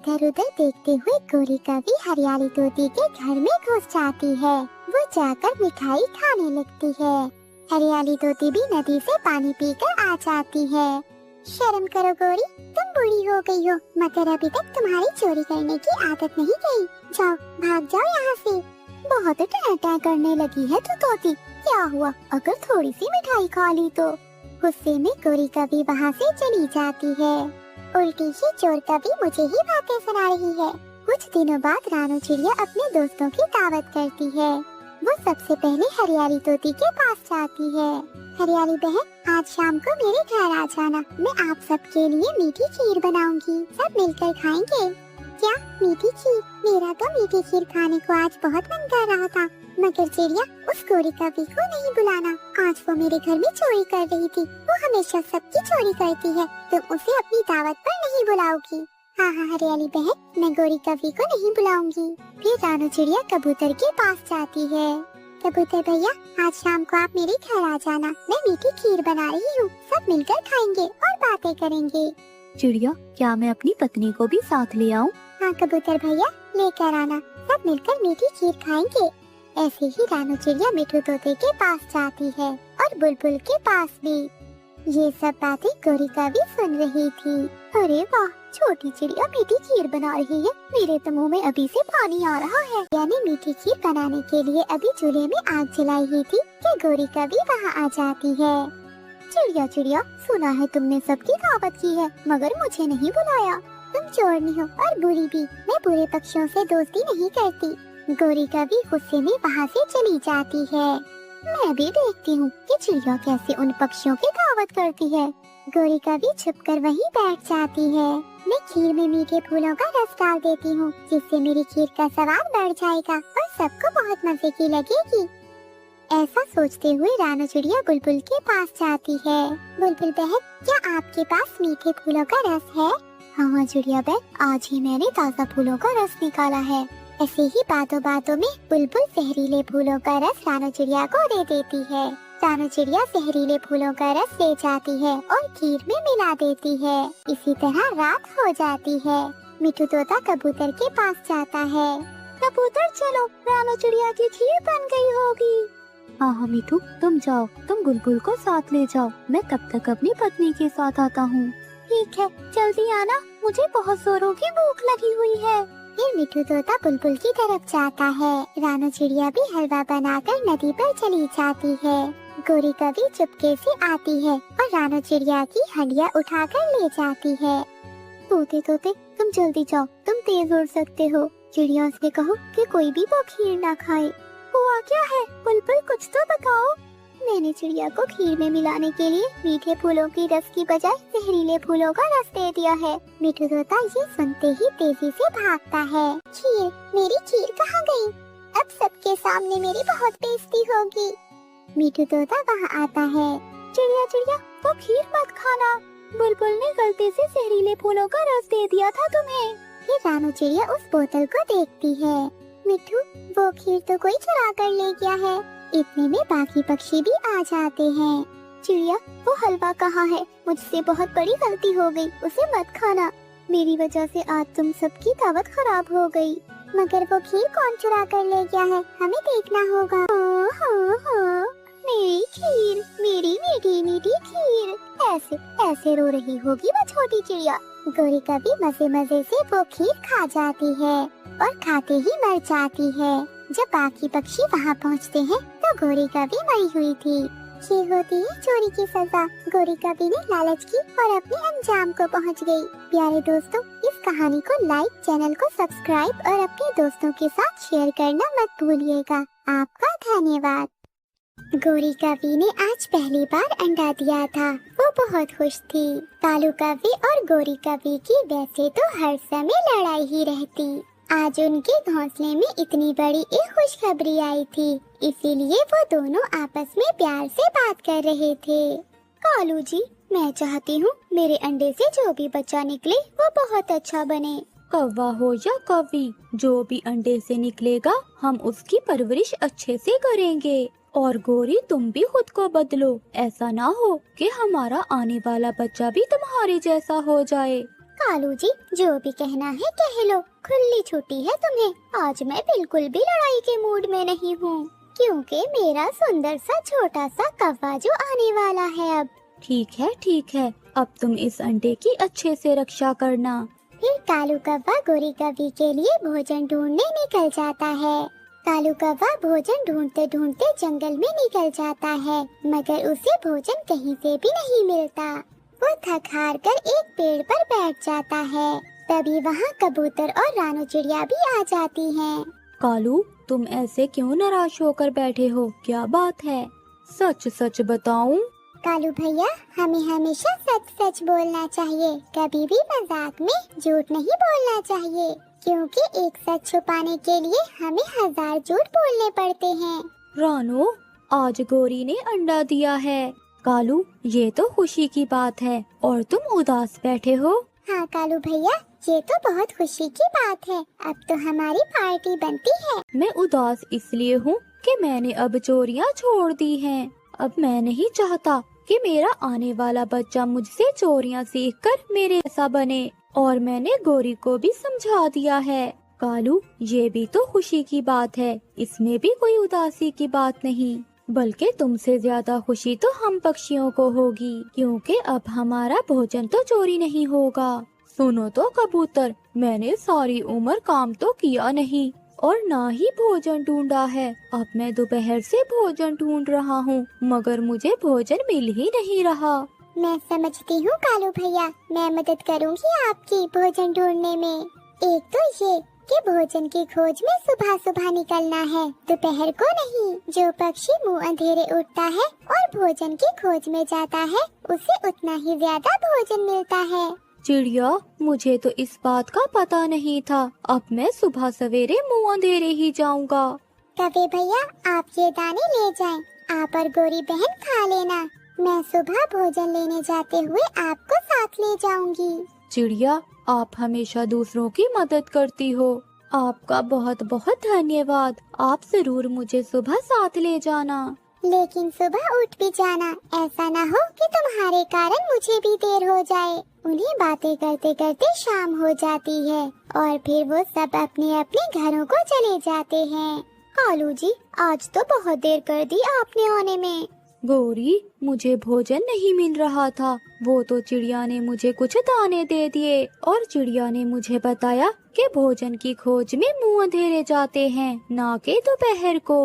इधर उधर देखते हुए गोरी कवि हरियाली तोती के घर में घुस जाती है। वो जाकर मिठाई खाने लगती है। हरियाली तोती भी नदी से पानी पीकर आ जाती है। शर्म करो गोरी, तुम बूढ़ी हो गई हो, मगर अभी तक तुम्हारी चोरी करने की आदत नहीं गई। जाओ, भाग जाओ यहाँ से। बहुत टहटह करने लगी है तू तोती, क्या हुआ अगर थोड़ी सी मिठाई खा ली तो? गुस्से में गोरी कवि वहाँ से चली जाती है। उल्टी सी चोर कवि मुझे ही बातें सुना रही है। कुछ दिनों बाद रानू चिड़िया अपने दोस्तों की दावत करती है। वो सबसे पहले हरियाली तोती के पास जाती है। हरियाली बहन, आज शाम को मेरे घर आ जाना, मैं आप सबके लिए मीठी खीर बनाऊंगी, सब मिलकर खाएंगे। क्या मीठी खीर? मेरा तो मीठी खीर खाने को आज बहुत मन कर रहा था, मगर चिड़िया उस गोरी कवि को नहीं बुलाना। आज वो मेरे घर में चोरी कर रही थी। वो हमेशा सबकी चोरी करती है, तुम उसे अपनी दावत पर नहीं बुलाओगी। हाँ हाँ हरियाली बहन, मैं गोरी कवि को नहीं बुलाऊंगी। फिर रानू चिड़िया कबूतर के पास जाती है। कबूतर भैया, आज शाम को आप मेरे घर आ जाना, मैं मीठी खीर बना रही हूँ, सब मिलकर खाएंगे और बातें करेंगे। चिड़िया, क्या मैं अपनी पत्नी को भी साथ ले आऊं? हाँ कबूतर भैया, लेकर आना, सब मिलकर मीठी खीर खाएंगे। ऐसे ही रानू चिड़िया मिठू तोते के पास जाती है और बुलबुल के पास भी। ये सब बातें गोरी कवि सुन रही थी। अरे वाह, छोटी चिड़िया मीठी खीर बना रही है, मेरे तो मुँह में अभी से पानी आ रहा है। यानी मीठी खीर बनाने के लिए अभी चूल्हे में आग जलाई ही थी कि गोरी कवि वहाँ आ जाती है। चिड़िया चिड़िया, सुना है तुमने सबकी दावत की है, मगर मुझे नहीं बुलाया। तुम चोरनी हो और बुरी भी, मैं बुरे पक्षियों से दोस्ती नहीं करती। गोरी कवि गुस्से में वहाँ से चली जाती है। मैं भी देखती हूँ कि चिड़िया कैसे उन पक्षियों की दावत करती है। गोरी कवि छुपकर वहीं बैठ जाती है। मैं खीर में मीठे फूलों का रस डाल देती हूँ, जिससे मेरी खीर का स्वाद बढ़ जाएगा और सबको बहुत मजे की लगेगी। ऐसा सोचते हुए रानू चिड़िया बुलबुल के पास जाती है। बुलबुल बहन, क्या आपके पास मीठे फूलों का रस है? हाँ चिड़िया बहन, आज ही मैंने ताज़ा फूलों का रस निकाला है। ऐसे ही बातों बातों में बुलबुल जहरीले फूलों का रस रानू चिड़िया को दे देती है। रानू चिड़िया जहरीले फूलों का रस ले जाती है और खीर में मिला देती है। इसी तरह रात हो जाती है। मिठू तोता कबूतर के पास जाता है। कबूतर चलो, रानू चिड़िया की खीर बन गई होगी। हाँ हाँ मिठू, तुम जाओ, तुम बुलबुल को साथ ले जाओ, मैं तब तक अपनी पत्नी के साथ आता हूँ। ठीक है, जल्दी आना, मुझे बहुत जोरों की भूख लगी हुई है। फिर मिठू तोता बुलबुल की तरफ जाता है। रानू चिड़िया भी हलवा बनाकर नदी पर चली जाती है। गोरी कवि चुपके से आती है और रानू चिड़िया की हंडिया उठाकर ले जाती है। तोते तोते, तुम जल्दी जाओ, तुम तेज उड़ सकते हो। चिड़ियों से कहो कि कोई भी वो खीर ना खाए। हुआ क्या है बुलबुल, कुछ तो बताओ। मैंने चिड़िया को खीर में मिलाने के लिए मीठे फूलों की रस की बजाय जहरीले फूलों का रस दे दिया है। मिठू तोता ये सुनते ही तेजी से भागता है। खीर, मेरी खीर कहाँ गई? अब सबके सामने मेरी बहुत बेइज्जती होगी। मिठू तोता वहाँ आता है। चिड़िया चिड़िया, वो खीर मत खाना, बुलबुल ने गलती से जहरीले फूलों का रस दे दिया था तुम्हें। फिर रानू चिड़िया उस बोतल को देखती है। मिठू, वो खीर तो कोई चुरा कर ले गया है। इतने में बाकी पक्षी भी आ जाते हैं। चिड़िया, वो हलवा कहाँ है? मुझसे बहुत बड़ी गलती हो गई, उसे मत खाना। मेरी वजह से आज तुम सबकी दावत खराब हो गई। मगर वो खीर कौन चुरा कर ले गया है, हमें देखना होगा। हाँ, मेरी खीर, मेरी मीठी मीठी खीर। ऐसे ऐसे रो रही होगी वो छोटी चिड़िया। गोरी कवि मजे मजे से वो खीर खा जाती है और खाते ही मर जाती है। जब बाकी पक्षी वहाँ पहुँचते हैं तो गोरी कवि मरी हुई थी। ये होती है चोरी की सजा। गोरी कवि ने लालच की और अपने अंजाम को पहुँच गई। प्यारे दोस्तों, इस कहानी को लाइक, चैनल को सब्सक्राइब और अपने दोस्तों के साथ शेयर करना मत भूलिएगा। आपका धन्यवाद। गोरी कवि ने आज पहली बार अंडा दिया था। वो बहुत खुश थी। कालू कवि और गोरी कवि की वैसे तो हर समय लड़ाई ही रहती। आज उनके घोंसले में इतनी बड़ी एक खुशखबरी आई थी, इसीलिए वो दोनों आपस में प्यार से बात कर रहे थे। कालू जी, मैं चाहती हूँ मेरे अंडे से जो भी बच्चा निकले वो बहुत अच्छा बने। कौवा हो या कवि, जो भी अंडे से निकलेगा हम उसकी परवरिश अच्छे से करेंगे। और गोरी, तुम भी खुद को बदलो, ऐसा ना हो कि हमारा आने वाला बच्चा भी तुम्हारे जैसा हो जाए। कालू जी, जो भी कहना है कह लो, खुली छुट्टी है तुम्हें। आज मैं बिल्कुल भी लड़ाई के मूड में नहीं हूँ, क्योंकि मेरा सुंदर सा छोटा सा कौवा जो आने वाला है अब। ठीक है, अब तुम इस अंडे की अच्छे से रक्षा करना। फिर कालू कौवा गोरी कौवी के लिए भोजन ढूंढने निकल जाता है। कालू कौवा भोजन ढूंढते ढूंढते जंगल में निकल जाता है, मगर उसे भोजन कहीं से भी नहीं मिलता। वो थक हार कर एक पेड़ पर बैठ जाता है। तभी वहाँ कबूतर और रानू चिड़िया भी आ जाती हैं। कालू, तुम ऐसे क्यों निराश होकर बैठे हो? क्या बात है? सच सच बताऊं? कालू भैया, हमें हमेशा सच सच बोलना चाहिए, कभी भी मजाक में झूठ नहीं बोलना चाहिए, क्योंकि एक सच छुपाने के लिए हमें 1000 झूठ बोलने पड़ते हैं। रानू, आज गोरी ने अंडा दिया है। कालू, ये तो खुशी की बात है और तुम उदास बैठे हो। हाँ कालू भैया, ये तो बहुत खुशी की बात है। अब तो हमारी पार्टी बनती है। मैं उदास इसलिए हूँ कि मैंने अब चोरियाँ छोड़ दी हैं। अब मैं नहीं चाहता कि मेरा आने वाला बच्चा मुझसे चोरियाँ सीखकर मेरे जैसा बने, और मैंने गोरी को भी समझा दिया है। कालू, ये भी तो खुशी की बात है, इसमें भी कोई उदासी की बात नहीं। बल्कि तुमसे ज्यादा खुशी तो हम पक्षियों को होगी, क्योंकि अब हमारा भोजन तो चोरी नहीं होगा। सुनो तो कबूतर, मैंने सारी उम्र काम तो किया नहीं और ना ही भोजन ढूंढा है। अब मैं दोपहर से भोजन ढूंढ रहा हूँ, मगर मुझे भोजन मिल ही नहीं रहा। मैं समझती हूँ कालू भैया, मैं मदद करूँगी आपकी भोजन ढूंढने में। एक तो ये कि भोजन की खोज में सुबह सुबह निकलना है, दोपहर को नहीं। जो पक्षी मुंह अंधेरे उड़ता है और भोजन की खोज में जाता है, उसे उतना ही ज्यादा भोजन मिलता है। चिड़िया, मुझे तो इस बात का पता नहीं था। अब मैं सुबह सवेरे मुंह अंधेरे ही जाऊंगा। कभी भैया, आप ये दाने ले जाएं, आप और गोरी बहन खा लेना। मैं सुबह भोजन लेने जाते हुए आपको साथ ले जाऊंगी। चिड़िया, आप हमेशा दूसरों की मदद करती हो। आपका बहुत बहुत धन्यवाद। आप जरूर मुझे सुबह साथ ले जाना। लेकिन सुबह उठ भी जाना, ऐसा ना हो कि तुम्हारे कारण मुझे भी देर हो जाए। उन्हें बातें करते करते शाम हो जाती है और फिर वो सब अपने अपने घरों को चले जाते हैं। कालू जी, आज तो बहुत देर कर दी आपने आने में। गोरी, मुझे भोजन नहीं मिल रहा था। वो तो चिड़िया ने मुझे कुछ दाने दे दिए और चिड़िया ने मुझे बताया कि भोजन की खोज में मुंह अंधेरे जाते हैं, ना कि दोपहर को।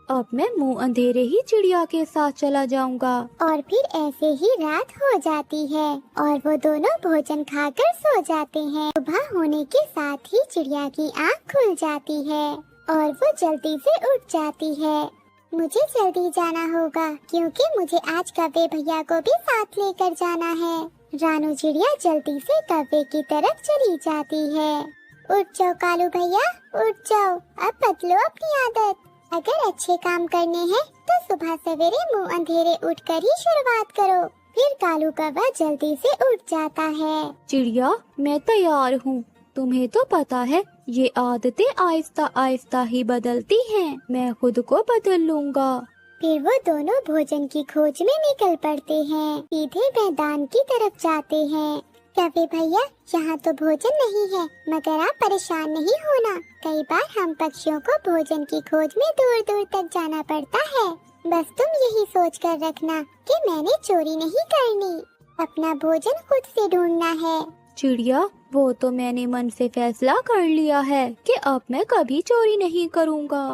अब मैं मुंह अंधेरे ही चिड़िया के साथ चला जाऊंगा। और फिर ऐसे ही रात हो जाती है और वो दोनों भोजन खाकर सो जाते हैं। सुबह होने के साथ ही चिड़िया की आँख खुल जाती है और वो जल्दी से उठ जाती है। मुझे जल्दी जाना होगा, क्योंकि मुझे आज कौवे भैया को भी साथ लेकर जाना है। रानू चिड़िया जल्दी से कौवे की तरफ चली जाती है। उठ जाओ कालू भैया, उठ जाओ, अब बदलो अपनी आदत। अगर अच्छे काम करने हैं तो सुबह सवेरे मुंह अंधेरे उठकर ही शुरुआत करो। फिर कालू कौवा जल्दी से उठ जाता है। चिड़िया, मैं तैयार हूँ। तुम्हें तो पता है ये आदतें आहिस्ता आहिस्ता ही बदलती हैं। मैं खुद को बदल लूँगा। फिर वो दोनों भोजन की खोज में निकल पड़ते हैं। सीधे मैदान की तरफ जाते हैं। कौवे भैया, यहाँ तो भोजन नहीं है, मगर आप परेशान नहीं होना। कई बार हम पक्षियों को भोजन की खोज में दूर दूर तक जाना पड़ता है। बस तुम यही सोच कर रखना कि मैंने चोरी नहीं करनी, अपना भोजन खुद से ढूंढना है। चिड़िया, वो तो मैंने मन से फैसला कर लिया है कि अब मैं कभी चोरी नहीं करूँगा।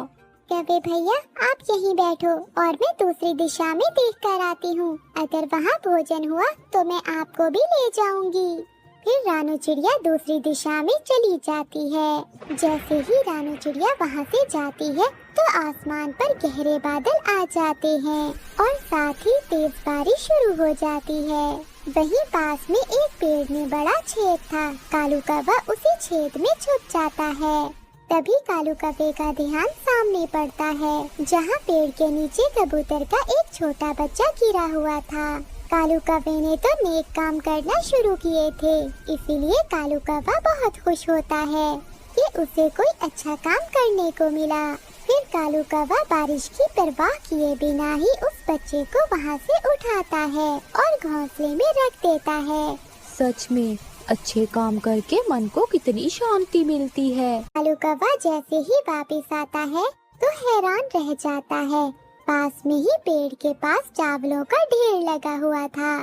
कौवे भैया, आप यहीं बैठो और मैं दूसरी दिशा में देख कर आती हूँ। अगर वहाँ भोजन हुआ तो मैं आपको भी ले जाऊंगी। फिर रानू चिड़िया दूसरी दिशा में चली जाती है। जैसे ही रानू चिड़िया वहाँ से जाती है तो आसमान पर गहरे बादल आ जाते हैं और साथ ही तेज बारिश शुरू हो जाती है। वहीं पास में एक पेड़ में बड़ा छेद था। कालू कौवा उसी छेद में छुप जाता है। तभी कालू कौवे का ध्यान सामने पड़ता है, जहाँ पेड़ के नीचे कबूतर का एक छोटा बच्चा गिरा हुआ था। कालू कौवे ने तो नेक काम करना शुरू किए थे, इसीलिए कालू कौवा बहुत खुश होता है कि उसे कोई अच्छा काम करने को मिला। फिर कालू कौवा बारिश की परवाह किए बिना ही उस बच्चे को वहाँ से उठाता है और घोंसले में रख देता है। सच में अच्छे काम करके मन को कितनी शांति मिलती है। कालू कौवा जैसे ही वापस आता है तो हैरान रह जाता है। पास में ही पेड़ के पास चावलों का ढेर लगा हुआ था,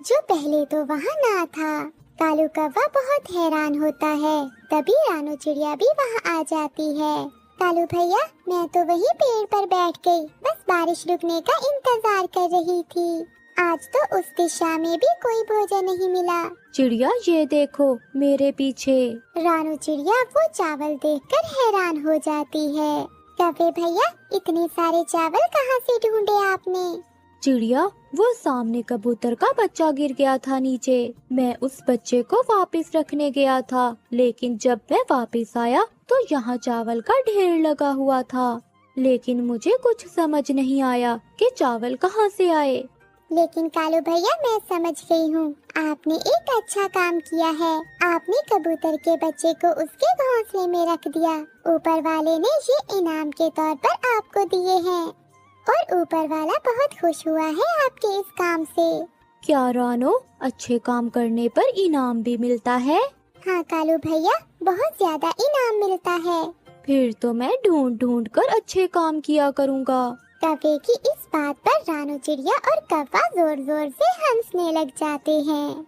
जो पहले तो वहाँ ना था। कालू कौवा बहुत हैरान होता है। तभी रानू चिड़िया भी वहाँ आ जाती है। कालू भैया, मैं तो वही पेड़ पर बैठ गई, बस बारिश रुकने का इंतजार कर रही थी। आज तो उस दिशा में भी कोई भोजन नहीं मिला। चिड़िया ये देखो मेरे पीछे। रानू चिड़िया वो चावल देखकर हैरान हो जाती है। कौवे भैया, इतने सारे चावल कहाँ से ढूंढे आपने? चिड़िया, वो सामने कबूतर का बच्चा गिर गया था नीचे। मैं उस बच्चे को वापस रखने गया था, लेकिन जब मैं वापस आया तो यहाँ चावल का ढेर लगा हुआ था। लेकिन मुझे कुछ समझ नहीं आया कि चावल कहाँ से आए। लेकिन कालू भैया, मैं समझ गई हूँ। आपने एक अच्छा काम किया है। आपने कबूतर के बच्चे को उसके घोंसले में रख दिया। ऊपर वाले ने ये इनाम के तौर पर आपको दिए हैं, और ऊपर वाला बहुत खुश हुआ है आपके इस काम से। क्या रानो, अच्छे काम करने पर इनाम भी मिलता है? हाँ कालू भैया, बहुत ज्यादा इनाम मिलता है। फिर तो मैं ढूंढ ढूंढ कर अच्छे काम किया करूँगा। कौवे की इस बात पर रानू चिड़िया और कौवा जोर जोर से हंसने लग जाते हैं।